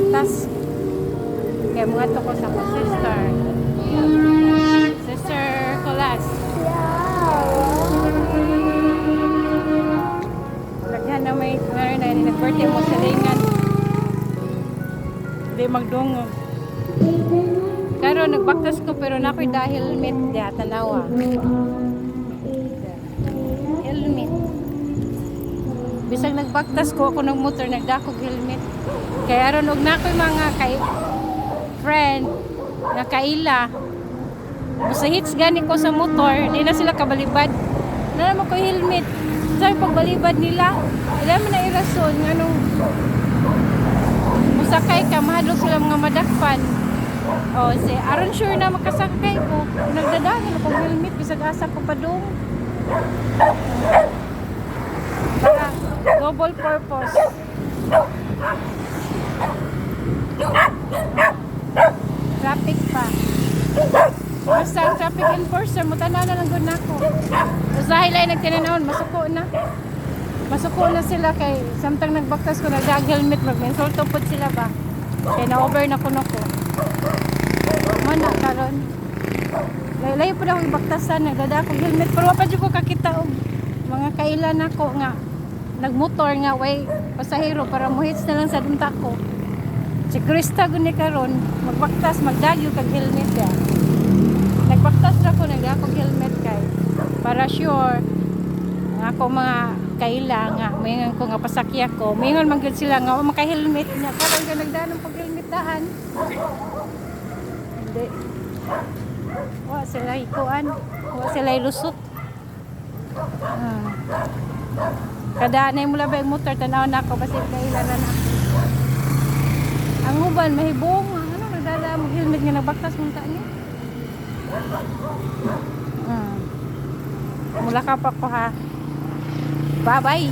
baktas. Kaya mga to ko sa ko sister. Sister Colas. Lagyan na may meron na nag-birthday mo sa lingan. Hindi magdungog. Karo nagbaktas ko pero nako'y dahil helmet diha tanawa. Helmet. Bisag nagbaktas ko ako ng motor nagdakog helmet. Kaya aron og nako'y mga kay friend nga kaila. Sa hits gani ko sa motor, di na sila kabalibad. Na naman ko helmet. Sa pagbalibad nila, wala man na irason nganong musakay ka mahadlok sila mga madakpan. Oh, si aron sure na makasakay ko. Nagdadagan ako helmet bisag asa ko pa dong. Para double purpose. Traffic pa. Basta ang traffic enforcer, mutana na lang gud nako. Usahay lang nagtinanawon, masuko na sila kay samtang nagbaktas ko nagdag helmet magmensulto pud sila ba. Kay na-over na kuno ko. Mana karon. Layo pud ako ibaktasan nagdada ko helmet pero wa pa jud ko kakita og mga kailan nako nga nagmotor nga way pasahero para muhits na lang sa dunta ko. Sikrista gud ni karon magbaktas magdagyo kag helmet ya. Nagbaktas ra ko nagdako helmet kay para sure nga ako mga kaila nga mayngon ko nga pasakya ko mayngon man gud sila nga maka helmet nya karon ka nagdanong pag helmet daan. Hindi. Wa sila ikuan, wa sila lusot. Kada na mula ba yung motor tanaw na ako basta kaila na na. Ang uban mahibong ano nagdala mo helmet nga nagbaktas mo ta niya. Mula ka pa ko ha. Bye bye.